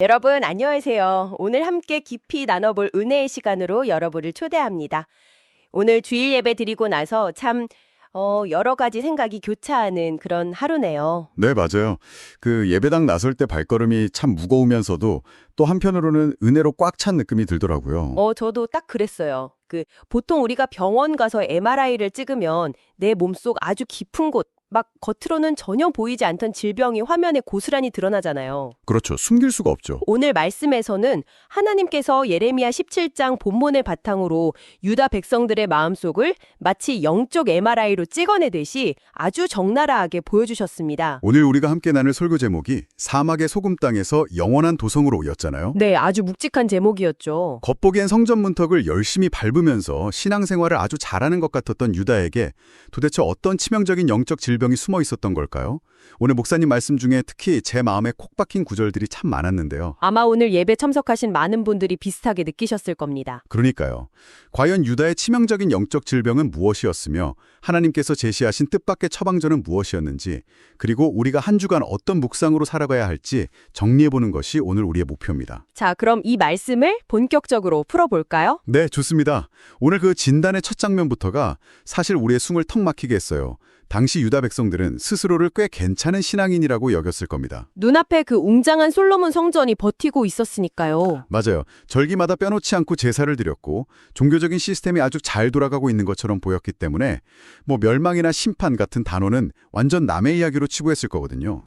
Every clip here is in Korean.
여러분, 안녕하세요. 오늘 함께 깊이 나눠볼 은혜의 시간으로 여러분을 초대합니다. 오늘 주일 예배 드리고 나서 참, 여러 가지 생각이 교차하는 그런 하루네요. 네, 맞아요. 그 예배당 나설 때 발걸음이 참 무거우면서도 또 한편으로는 은혜로 꽉 찬 느낌이 들더라고요. 저도 딱 그랬어요. 보통 우리가 병원 가서 MRI를 찍으면 내 몸속 아주 깊은 곳, 막 겉으로는 전혀 보이지 않던 질병이 화면에 고스란히 드러나잖아요. 그렇죠. 숨길 수가 없죠. 오늘 말씀에서는 하나님께서 예레미야 17장 본문을 바탕으로 유다 백성들의 마음속을 마치 영적 MRI로 찍어내듯이 아주 적나라하게 보여주셨습니다. 오늘 우리가 함께 나눌 설교 제목이 사막의 소금 땅에서 영원한 도성으로였잖아요. 네, 아주 묵직한 제목이었죠. 겉보기엔 성전 문턱을 열심히 밟으면서 신앙생활을 아주 잘하는 것 같았던 유다에게 도대체 어떤 치명적인 영적 질병이 숨어 있었던 걸까요? 오늘 목사님 말씀 중에 특히 제 마음에 콕 박힌 구절들이 참 많았는데요. 아마 오늘 예배 참석하신 많은 분들이 비슷하게 느끼셨을 겁니다. 그러니까요. 과연 유다의 치명적인 영적 질병은 무엇이었으며 하나님께서 제시하신 뜻밖의 처방전은 무엇이었는지, 그리고 우리가 한 주간 어떤 묵상으로 살아가야 할지 정리해보는 것이 오늘 우리의 목표입니다. 자, 그럼 이 말씀을 본격적으로 풀어볼까요? 네, 좋습니다. 오늘 그 진단의 첫 장면부터가 사실 우리의 숨을 턱 막히게 했어요. 당시 유다 백성들은 스스로를 꽤 괜찮은 신앙인이라고 여겼을 겁니다. 눈앞에 그 웅장한 솔로몬 성전이 버티고 있었으니까요. 맞아요. 절기마다 빼놓지 않고 제사를 드렸고 종교적인 시스템이 아주 잘 돌아가고 있는 것처럼 보였기 때문에 멸망이나 심판 같은 단어는 완전 남의 이야기로 치부했을 거거든요.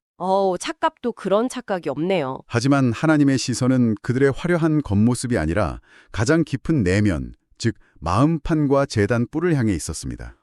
착각도 그런 착각이 없네요. 하지만 하나님의 시선은 그들의 화려한 겉모습이 아니라 가장 깊은 내면, 즉 마음판과 재단 뿔을 향해 있었습니다.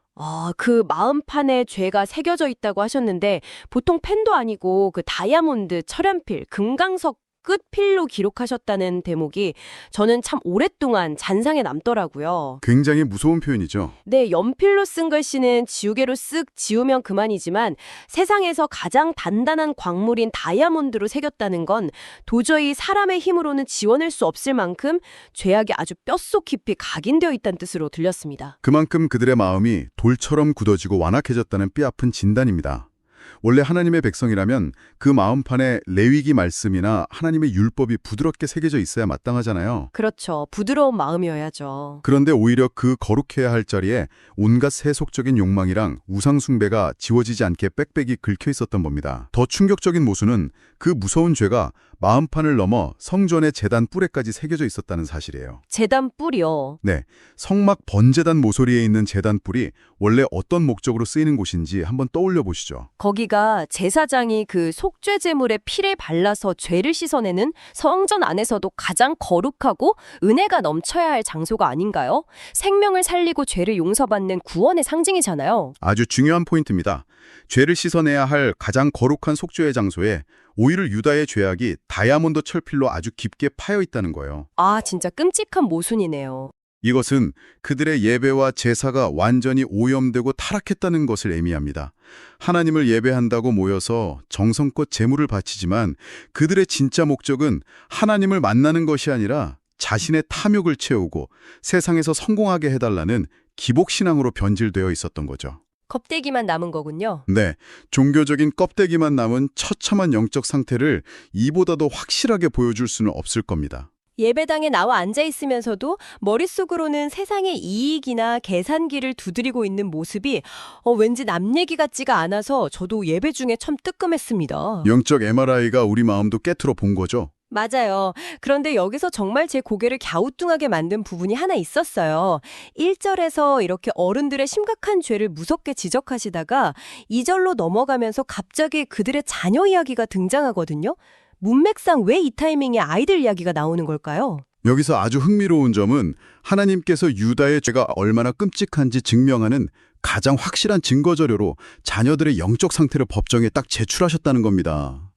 그 마음판에 죄가 새겨져 있다고 하셨는데 보통 펜도 아니고 그 다이아몬드, 철연필, 금강석 끝필로 기록하셨다는 대목이 저는 참 오랫동안 잔상에 남더라고요. 굉장히 무서운 표현이죠. 네, 연필로 쓴 글씨는 지우개로 쓱 지우면 그만이지만 세상에서 가장 단단한 광물인 다이아몬드로 새겼다는 건 도저히 사람의 힘으로는 지워낼 수 없을 만큼 죄악이 아주 뼛속 깊이 각인되어 있다는 뜻으로 들렸습니다. 그만큼 그들의 마음이 돌처럼 굳어지고 완악해졌다는 뼈아픈 진단입니다. 원래 하나님의 백성이라면 그 마음판에 레위기 말씀이나 하나님의 율법이 부드럽게 새겨져 있어야 마땅하잖아요. 그렇죠. 부드러운 마음이어야죠. 그런데 오히려 그 거룩해야 할 자리에 온갖 세속적인 욕망이랑 우상 숭배가 지워지지 않게 빽빽이 긁혀 있었던 겁니다. 더 충격적인 모순은 그 무서운 죄가 마음판을 넘어 성전의 제단 뿔에까지 새겨져 있었다는 사실이에요. 제단 뿔이요. 네, 성막 번제단 모서리에 있는 제단 뿔이 원래 어떤 목적으로 쓰이는 곳인지 한번 떠올려 보시죠. 거기가 제사장이 그 속죄 제물에 피를 발라서 죄를 씻어내는 성전 안에서도 가장 거룩하고 은혜가 넘쳐야 할 장소가 아닌가요? 생명을 살리고 죄를 용서받는 구원의 상징이잖아요. 아주 중요한 포인트입니다. 죄를 씻어내야 할 가장 거룩한 속죄의 장소에 오히려 유다의 죄악이 다이아몬드 철필로 아주 깊게 파여 있다는 거예요. 진짜 끔찍한 모순이네요. 이것은 그들의 예배와 제사가 완전히 오염되고 타락했다는 것을 의미합니다. 하나님을 예배한다고 모여서 정성껏 제물을 바치지만 그들의 진짜 목적은 하나님을 만나는 것이 아니라 자신의 탐욕을 채우고 세상에서 성공하게 해달라는 기복신앙으로 변질되어 있었던 거죠. 껍데기만 남은 거군요. 네, 종교적인 껍데기만 남은 처참한 영적 상태를 이보다도 확실하게 보여줄 수는 없을 겁니다. 예배당에 나와 앉아있으면서도 머릿속으로는 세상의 이익이나 계산기를 두드리고 있는 모습이 왠지 남 얘기 같지가 않아서 저도 예배 중에 참 뜨끔했습니다. 영적 MRI가 우리 마음도 깨트려 본 거죠. 맞아요. 그런데 여기서 정말 제 고개를 갸우뚱하게 만든 부분이 하나 있었어요. 1절에서 이렇게 어른들의 심각한 죄를 무섭게 지적하시다가 2절로 넘어가면서 갑자기 그들의 자녀 이야기가 등장하거든요. 문맥상 왜 이 타이밍에 아이들 이야기가 나오는 걸까요? 여기서 아주 흥미로운 점은 하나님께서 유다의 죄가 얼마나 끔찍한지 증명하는 가장 확실한 증거 자료로 자녀들의 영적 상태를 법정에 딱 제출하셨다는 겁니다.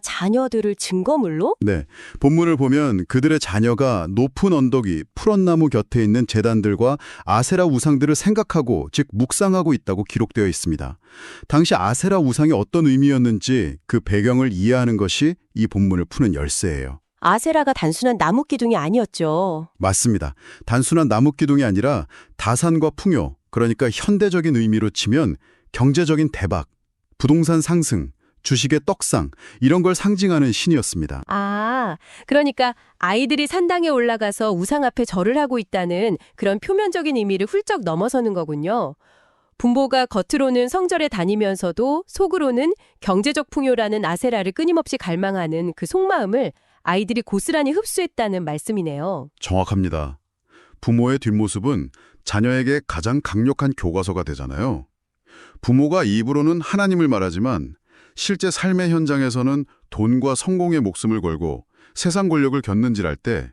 자녀들을 증거물로? 네, 본문을 보면 그들의 자녀가 높은 언덕 위 푸른 나무 곁에 있는 제단들과 아세라 우상들을 생각하고 즉 묵상하고 있다고 기록되어 있습니다. 당시 아세라 우상이 어떤 의미였는지 그 배경을 이해하는 것이 이 본문을 푸는 열쇠예요. 아세라가 단순한 나무 기둥이 아니었죠. 맞습니다. 단순한 나무 기둥이 아니라 다산과 풍요, 그러니까 현대적인 의미로 치면 경제적인 대박, 부동산 상승, 주식의 떡상, 이런 걸 상징하는 신이었습니다. 아, 그러니까 아이들이 산당에 올라가서 우상 앞에 절을 하고 있다는 그런 표면적인 의미를 훌쩍 넘어서는 거군요. 분보가 겉으로는 성절에 다니면서도 속으로는 경제적 풍요라는 아세라를 끊임없이 갈망하는 그 속마음을 아이들이 고스란히 흡수했다는 말씀이네요. 정확합니다. 부모의 뒷모습은 자녀에게 가장 강력한 교과서가 되잖아요. 부모가 입으로는 하나님을 말하지만 실제 삶의 현장에서는 돈과 성공의 목숨을 걸고 세상 권력을 견는질할 때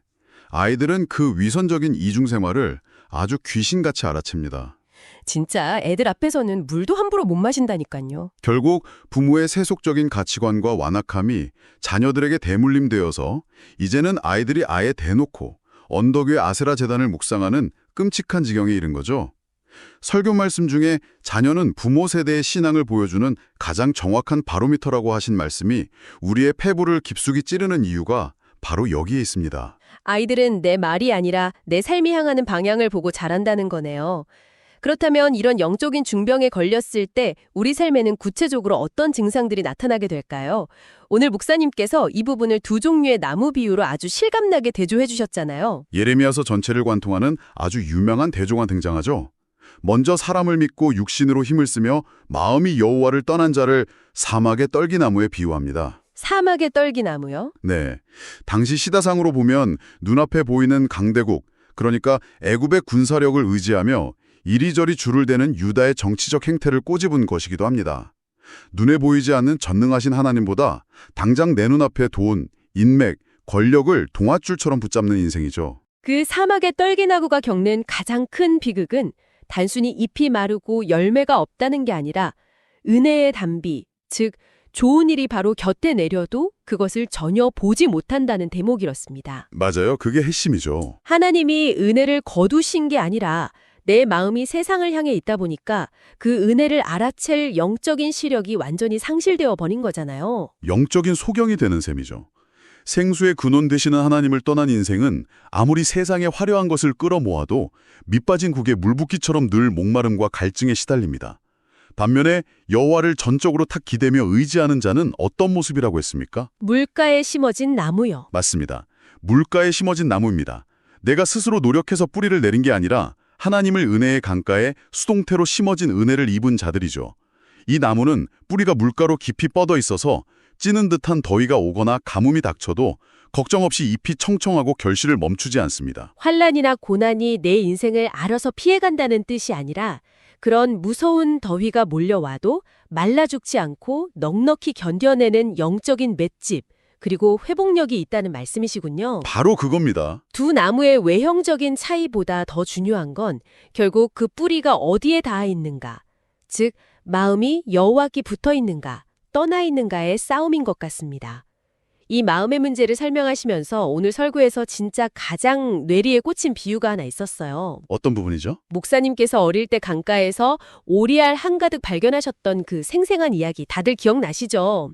아이들은 그 위선적인 이중생활을 아주 귀신같이 알아챕니다. 진짜 애들 앞에서는 물도 함부로 못 마신다니까요. 결국 부모의 세속적인 가치관과 완악함이 자녀들에게 대물림되어서 이제는 아이들이 아예 대놓고 언덕 위의 아세라 제단을 묵상하는 끔찍한 지경에 이른 거죠. 설교 말씀 중에 자녀는 부모 세대의 신앙을 보여주는 가장 정확한 바로미터라고 하신 말씀이 우리의 패부를 깊숙이 찌르는 이유가 바로 여기에 있습니다. 아이들은 내 말이 아니라 내 삶이 향하는 방향을 보고 자란다는 거네요. 그렇다면 이런 영적인 중병에 걸렸을 때 우리 삶에는 구체적으로 어떤 증상들이 나타나게 될까요? 오늘 목사님께서 이 부분을 두 종류의 나무 비유로 아주 실감나게 대조해 주셨잖아요. 예레미야서 전체를 관통하는 아주 유명한 대조가 등장하죠. 먼저 사람을 믿고 육신으로 힘을 쓰며 마음이 여호와를 떠난 자를 사막의 떨기나무에 비유합니다. 사막의 떨기나무요? 네, 당시 시다상으로 보면 눈앞에 보이는 강대국, 그러니까 애굽의 군사력을 의지하며 이리저리 줄을 대는 유다의 정치적 행태를 꼬집은 것이기도 합니다. 눈에 보이지 않는 전능하신 하나님보다 당장 내 눈앞에 돈, 인맥, 권력을 동아줄처럼 붙잡는 인생이죠. 그 사막의 떨기나무가 겪는 가장 큰 비극은 단순히 잎이 마르고 열매가 없다는 게 아니라 은혜의 단비, 즉 좋은 일이 바로 곁에 내려도 그것을 전혀 보지 못한다는 대목이었습니다. 맞아요. 그게 핵심이죠. 하나님이 은혜를 거두신 게 아니라 내 마음이 세상을 향해 있다 보니까 그 은혜를 알아챌 영적인 시력이 완전히 상실되어 버린 거잖아요. 영적인 소경이 되는 셈이죠. 생수의 근원 되시는 하나님을 떠난 인생은 아무리 세상의 화려한 것을 끌어모아도 밑빠진 국의 물붓기처럼 늘 목마름과 갈증에 시달립니다. 반면에 여호와를 전적으로 탁 기대며 의지하는 자는 어떤 모습이라고 했습니까? 물가에 심어진 나무요. 맞습니다. 물가에 심어진 나무입니다. 내가 스스로 노력해서 뿌리를 내린 게 아니라 하나님을 은혜의 강가에 수동태로 심어진 은혜를 입은 자들이죠. 이 나무는 뿌리가 물가로 깊이 뻗어 있어서 찌는 듯한 더위가 오거나 가뭄이 닥쳐도 걱정 없이 잎이 청청하고 결실을 멈추지 않습니다. 환난이나 고난이 내 인생을 알아서 피해간다는 뜻이 아니라 그런 무서운 더위가 몰려와도 말라 죽지 않고 넉넉히 견뎌내는 영적인 맷집, 그리고 회복력이 있다는 말씀이시군요. 바로 그겁니다. 두 나무의 외형적인 차이보다 더 중요한 건 결국 그 뿌리가 어디에 닿아 있는가, 즉 마음이 여호와께 붙어 있는가, 떠나 있는가의 싸움인 것 같습니다. 이 마음의 문제를 설명하시면서 오늘 설교에서 진짜 가장 뇌리에 꽂힌 비유가 하나 있었어요. 어떤 부분이죠? 목사님께서 어릴 때 강가에서 오리알 한가득 발견하셨던 그 생생한 이야기 다들 기억나시죠?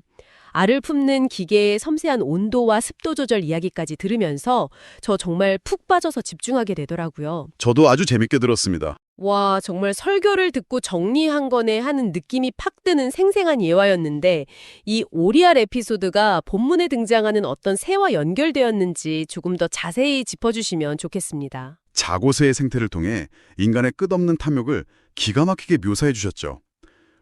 알을 품는 기계의 섬세한 온도와 습도 조절 이야기까지 들으면서 저 정말 푹 빠져서 집중하게 되더라고요. 저도 아주 재밌게 들었습니다. 와, 정말 설교를 듣고 정리한 거네 하는 느낌이 팍 드는 생생한 예화였는데 이 오리알 에피소드가 본문에 등장하는 어떤 새와 연결되었는지 조금 더 자세히 짚어주시면 좋겠습니다. 자고새의 생태를 통해 인간의 끝없는 탐욕을 기가 막히게 묘사해 주셨죠.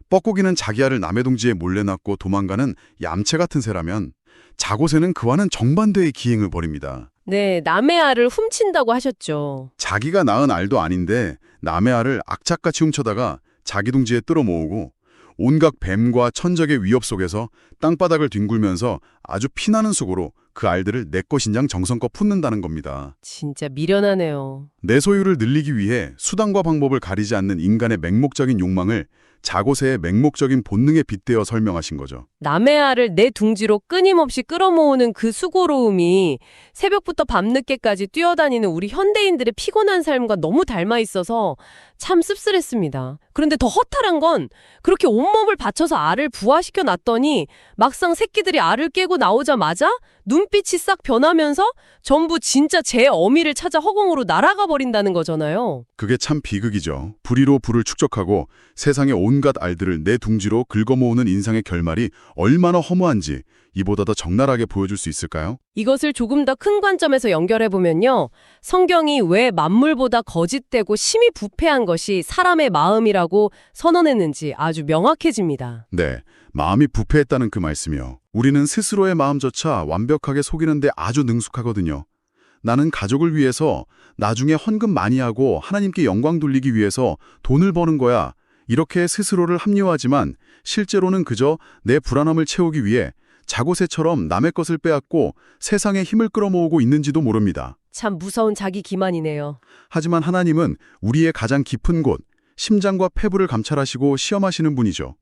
뻐꾸기는 자기 알을 남의 동지에 몰래 낳고 도망가는 얌체 같은 새라면 자고새는 그와는 정반대의 기행을 벌입니다. 네, 남의 알을 훔친다고 하셨죠. 자기가 낳은 알도 아닌데 남의 알을 악착같이 훔쳐다가 자기 둥지에 뜯어모으고 온갖 뱀과 천적의 위협 속에서 땅바닥을 뒹굴면서 아주 피나는 속으로 그 알들을 내 것인양 정성껏 품는다는 겁니다. 진짜 미련하네요. 내 소유를 늘리기 위해 수단과 방법을 가리지 않는 인간의 맹목적인 욕망을 자고새의 맹목적인 본능에 빗대어 설명하신 거죠. 남의 알을 내 둥지로 끊임없이 끌어모으는 그 수고로움이 새벽부터 밤늦게까지 뛰어다니는 우리 현대인들의 피곤한 삶과 너무 닮아 있어서 참 씁쓸했습니다. 그런데 더 허탈한 건 그렇게 온몸을 바쳐서 알을 부화시켜 놨더니 막상 새끼들이 알을 깨고 나오자마자 눈빛이 싹 변하면서 전부 진짜 제 어미를 찾아 허공으로 날아가 버린다는 거잖아요. 그게 참 비극이죠. 불의로 불을 축적하고 세상의 온갖 알들을 내 둥지로 긁어모으는 인상의 결말이 얼마나 허무한지 이보다 더 적나라하게 보여줄 수 있을까요? 이것을 조금 더 큰 관점에서 연결해보면요. 성경이 왜 만물보다 거짓되고 심히 부패한 것이 사람의 마음이라고 선언했는지 아주 명확해집니다. 네, 마음이 부패했다는 그 말씀이요. 우리는 스스로의 마음조차 완벽하게 속이는데 아주 능숙하거든요. 나는 가족을 위해서 나중에 헌금 많이 하고 하나님께 영광 돌리기 위해서 돈을 버는 거야. 이렇게 스스로를 합리화하지만 실제로는 그저 내 불안함을 채우기 위해 자고새처럼 남의 것을 빼앗고 세상에 힘을 끌어모으고 있는지도 모릅니다. 참 무서운 자기 기만이네요. 하지만 하나님은 우리의 가장 깊은 곳, 심장과 폐부를 감찰하시고 시험하시는 분이죠.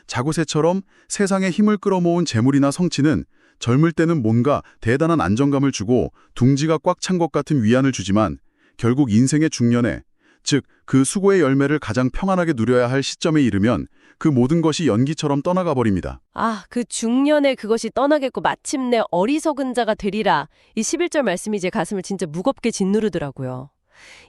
자고새처럼 세상에 힘을 끌어모은 재물이나 성취는 젊을 때는 뭔가 대단한 안정감을 주고 둥지가 꽉 찬 것 같은 위안을 주지만 결국 인생의 중년에, 즉 그 수고의 열매를 가장 평안하게 누려야 할 시점에 이르면 그 모든 것이 연기처럼 떠나가 버립니다. 아, 그 중년에 그것이 떠나겠고 마침내 어리석은 자가 되리라. 이 11절 말씀이 제 가슴을 진짜 무겁게 짓누르더라고요.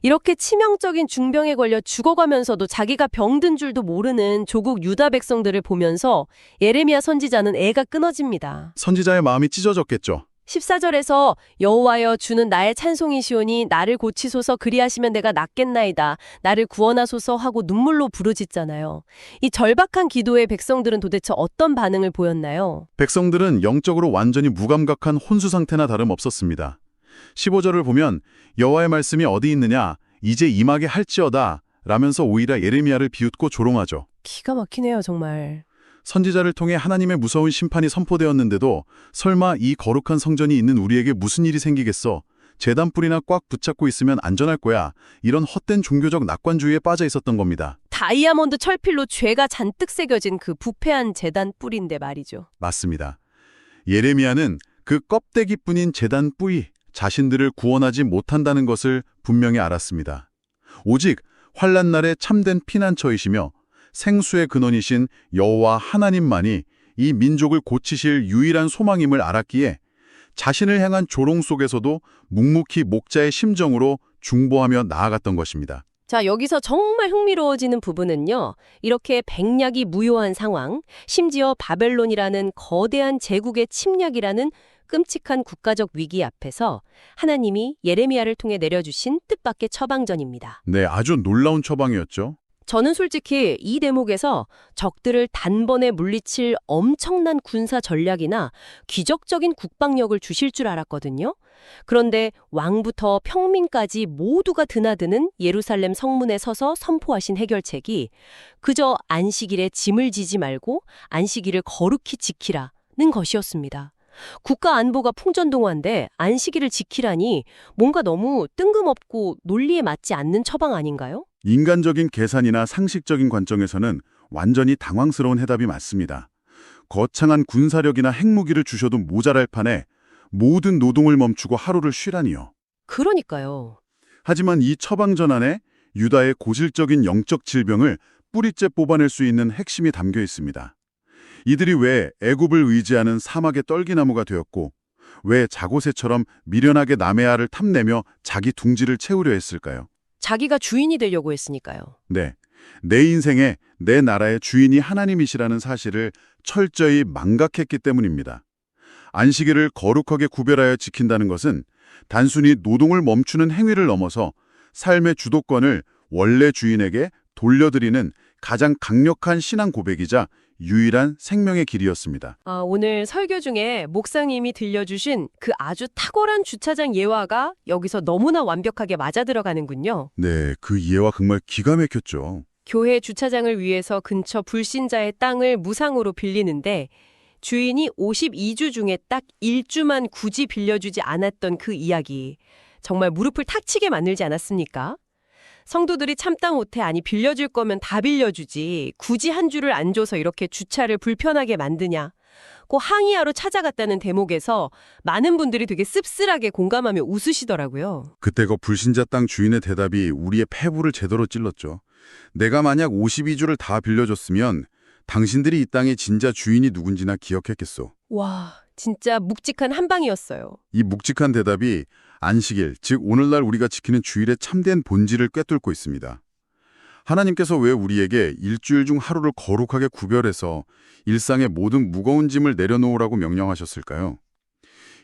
이렇게 치명적인 중병에 걸려 죽어가면서도 자기가 병든 줄도 모르는 조국 유다 백성들을 보면서 예레미야 선지자는 애가 끊어집니다. 선지자의 마음이 찢어졌겠죠. 14절에서 여호와여 주는 나의 찬송이시오니 나를 고치소서 그리하시면 내가 낫겠나이다. 나를 구원하소서 하고 눈물로 부르짖잖아요. 이 절박한 기도에 백성들은 도대체 어떤 반응을 보였나요? 백성들은 영적으로 완전히 무감각한 혼수 상태나 다름없었습니다. 15절을 보면 여호와의 말씀이 어디 있느냐 이제 임하게 할지어다 라면서 오히려 예레미야를 비웃고 조롱하죠. 기가 막히네요, 정말. 선지자를 통해 하나님의 무서운 심판이 선포되었는데도 설마 이 거룩한 성전이 있는 우리에게 무슨 일이 생기겠어? 제단불이나 꽉 붙잡고 있으면 안전할 거야. 이런 헛된 종교적 낙관주의에 빠져 있었던 겁니다. 다이아몬드 철필로 죄가 잔뜩 새겨진 그 부패한 제단 뿔인데 말이죠. 맞습니다. 예레미야는 그 껍데기뿐인 제단 뿌이, 자신들을 구원하지 못한다는 것을 분명히 알았습니다. 오직 환난 날에 참된 피난처이시며 생수의 근원이신 여호와 하나님만이 이 민족을 고치실 유일한 소망임을 알았기에 자신을 향한 조롱 속에서도 묵묵히 목자의 심정으로 중보하며 나아갔던 것입니다. 자, 여기서 정말 흥미로워지는 부분은요. 이렇게 백약이 무효한 상황, 심지어 바벨론이라는 거대한 제국의 침략이라는 끔찍한 국가적 위기 앞에서 하나님이 예레미야를 통해 내려주신 뜻밖의 처방전입니다. 네, 아주 놀라운 처방이었죠. 저는 솔직히 이 대목에서 적들을 단번에 물리칠 엄청난 군사 전략이나 기적적인 국방력을 주실 줄 알았거든요. 그런데 왕부터 평민까지 모두가 드나드는 예루살렘 성문에 서서 선포하신 해결책이 그저 안식일에 짐을 지지 말고 안식일을 거룩히 지키라는 것이었습니다. 국가 안보가 풍전등화인데 안식일을 지키라니 뭔가 너무 뜬금없고 논리에 맞지 않는 처방 아닌가요? 인간적인 계산이나 상식적인 관점에서는 완전히 당황스러운 해답이 맞습니다. 거창한 군사력이나 핵무기를 주셔도 모자랄 판에 모든 노동을 멈추고 하루를 쉬라니요. 그러니까요. 하지만 이 처방전 안에 유다의 고질적인 영적 질병을 뿌리째 뽑아낼 수 있는 핵심이 담겨 있습니다. 이들이 왜 애굽을 의지하는 사막의 떨기나무가 되었고 왜 자고새처럼 미련하게 남의 알을 탐내며 자기 둥지를 채우려 했을까요? 자기가 주인이 되려고 했으니까요. 네, 내 인생에 내 나라의 주인이 하나님이시라는 사실을 철저히 망각했기 때문입니다. 안식일을 거룩하게 구별하여 지킨다는 것은 단순히 노동을 멈추는 행위를 넘어서 삶의 주도권을 원래 주인에게 돌려드리는 가장 강력한 신앙 고백이자 유일한 생명의 길이었습니다. 오늘 설교 중에 목사님이 들려주신 그 아주 탁월한 주차장 예화가 여기서 너무나 완벽하게 맞아들어가는군요. 네, 그 예화 정말 기가 막혔죠. 교회 주차장을 위해서 근처 불신자의 땅을 무상으로 빌리는데 주인이 52주 중에 딱 1주만 굳이 빌려주지 않았던 그 이야기. 정말 무릎을 탁 치게 만들지 않았습니까? 성도들이 참다 못해 아니 빌려줄 거면 다 빌려주지 굳이 한 주를 안 줘서 이렇게 주차를 불편하게 만드냐. 고 항의하러 찾아갔다는 대목에서 많은 분들이 되게 씁쓸하게 공감하며 웃으시더라고요. 그때 그 불신자 땅 주인의 대답이 우리의 폐부를 제대로 찔렀죠. 내가 만약 52주를 다 빌려줬으면 당신들이 이 땅의 진짜 주인이 누군지나 기억했겠소. 와, 진짜 묵직한 한 방이었어요. 이 묵직한 대답이 안식일, 즉 오늘날 우리가 지키는 주일의 참된 본질을 꿰뚫고 있습니다. 하나님께서 왜 우리에게 일주일 중 하루를 거룩하게 구별해서 일상의 모든 무거운 짐을 내려놓으라고 명령하셨을까요?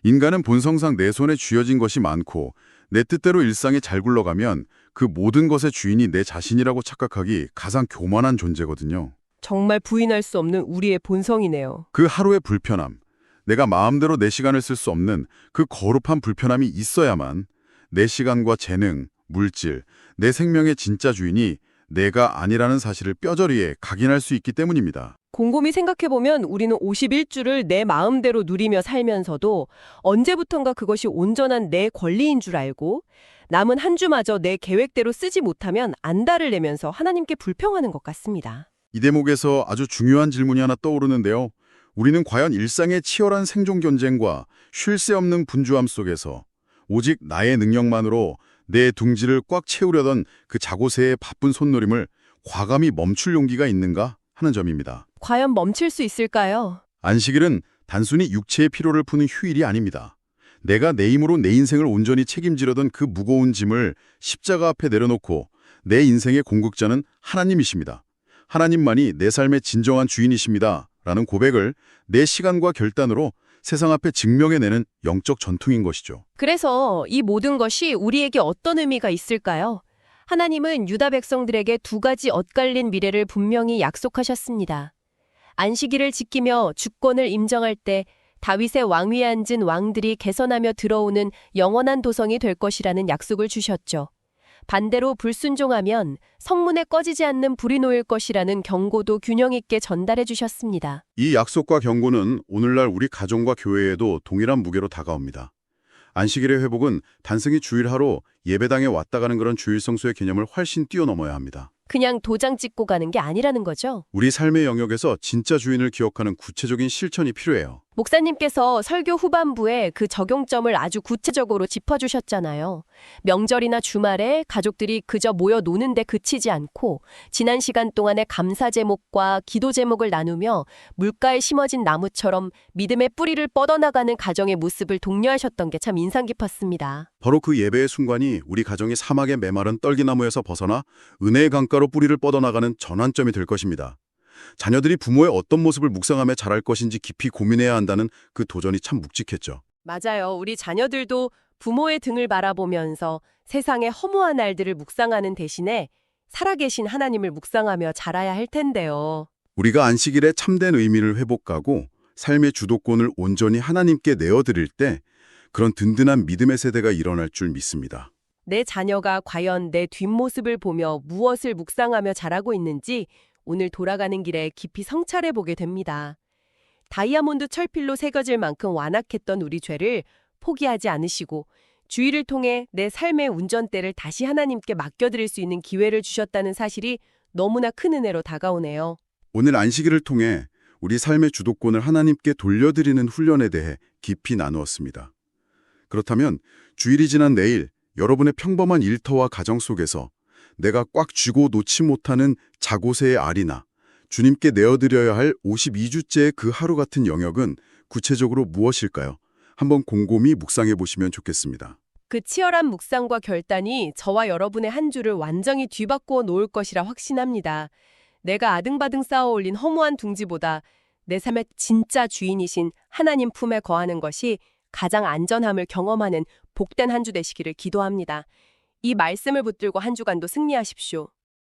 인간은 본성상 내 손에 쥐어진 것이 많고 내 뜻대로 일상이 잘 굴러가면 그 모든 것의 주인이 내 자신이라고 착각하기 가장 교만한 존재거든요. 정말 부인할 수 없는 우리의 본성이네요. 그 하루의 불편함, 내가 마음대로 내 시간을 쓸 수 없는 그 거룩한 불편함이 있어야만 내 시간과 재능, 물질, 내 생명의 진짜 주인이 내가 아니라는 사실을 뼈저리게 각인할 수 있기 때문입니다. 곰곰이 생각해보면 우리는 51주를 내 마음대로 누리며 살면서도 언제부턴가 그것이 온전한 내 권리인 줄 알고 남은 한 주마저 내 계획대로 쓰지 못하면 안달을 내면서 하나님께 불평하는 것 같습니다. 이 대목에서 아주 중요한 질문이 하나 떠오르는데요. 우리는 과연 일상의 치열한 생존 경쟁과 쉴 새 없는 분주함 속에서 오직 나의 능력만으로 내 둥지를 꽉 채우려던 그 자고새의 바쁜 손놀림을 과감히 멈출 용기가 있는가 하는 점입니다. 과연 멈출 수 있을까요? 안식일은 단순히 육체의 피로를 푸는 휴일이 아닙니다. 내가 내 힘으로 내 인생을 온전히 책임지려던 그 무거운 짐을 십자가 앞에 내려놓고 내 인생의 공급자는 하나님이십니다. 하나님만이 내 삶의 진정한 주인이십니다. 라는 고백을 내 시간과 결단으로 세상 앞에 증명해내는 영적 전통인 것이죠. 그래서 이 모든 것이 우리에게 어떤 의미가 있을까요? 하나님은 유다 백성들에게 두 가지 엇갈린 미래를 분명히 약속하셨습니다. 안식일을 지키며 주권을 임정할 때 다윗의 왕위에 앉은 왕들이 개선하며 들어오는 영원한 도성이 될 것이라는 약속을 주셨죠. 반대로 불순종하면 성문에 꺼지지 않는 불이 놓일 것이라는 경고도 균형 있게 전달해 주셨습니다. 이 약속과 경고는 오늘날 우리 가정과 교회에도 동일한 무게로 다가옵니다. 안식일의 회복은 단순히 주일 하루 예배당에 왔다 가는 그런 주일 성수의 개념을 훨씬 뛰어넘어야 합니다. 그냥 도장 찍고 가는 게 아니라는 거죠. 우리 삶의 영역에서 진짜 주인을 기억하는 구체적인 실천이 필요해요. 목사님께서 설교 후반부에 그 적용점을 아주 구체적으로 짚어주셨잖아요. 명절이나 주말에 가족들이 그저 모여 노는데 그치지 않고 지난 시간 동안의 감사 제목과 기도 제목을 나누며 물가에 심어진 나무처럼 믿음의 뿌리를 뻗어나가는 가정의 모습을 독려하셨던 게 참 인상 깊었습니다. 바로 그 예배의 순간이 우리 가정이 사막의 메마른 떨기나무에서 벗어나 은혜의 강가로 뿌리를 뻗어나가는 전환점이 될 것입니다. 자녀들이 부모의 어떤 모습을 묵상하며 자랄 것인지 깊이 고민해야 한다는 그 도전이 참 묵직했죠. 맞아요. 우리 자녀들도 부모의 등을 바라보면서 세상의 허무한 날들을 묵상하는 대신에 살아계신 하나님을 묵상하며 자라야 할 텐데요. 우리가 안식일의 참된 의미를 회복하고 삶의 주도권을 온전히 하나님께 내어드릴 때 그런 든든한 믿음의 세대가 일어날 줄 믿습니다. 내 자녀가 과연 내 뒷모습을 보며 무엇을 묵상하며 자라고 있는지 오늘 돌아가는 길에 깊이 성찰해 보게 됩니다. 다이아몬드 철필로 새겨질 만큼 완악했던 우리 죄를 포기하지 않으시고 주의를 통해 내 삶의 운전대를 다시 하나님께 맡겨드릴 수 있는 기회를 주셨다는 사실이 너무나 큰 은혜로 다가오네요. 오늘 안식일을 통해 우리 삶의 주도권을 하나님께 돌려드리는 훈련에 대해 깊이 나누었습니다. 그렇다면 주일이 지난 내일 여러분의 평범한 일터와 가정 속에서 내가 꽉 쥐고 놓지 못하는 자고새의 알이나 주님께 내어드려야 할 52주째의 그 하루 같은 영역은 구체적으로 무엇일까요? 한번 곰곰이 묵상해 보시면 좋겠습니다. 그 치열한 묵상과 결단이 저와 여러분의 한 주를 완전히 뒤바꾸어 놓을 것이라 확신합니다. 내가 아등바등 쌓아 올린 허무한 둥지보다 내 삶의 진짜 주인이신 하나님 품에 거하는 것이 가장 안전함을 경험하는 복된 한 주 되시기를 기도합니다. 이 말씀을 붙들고 한 주간도 승리하십시오.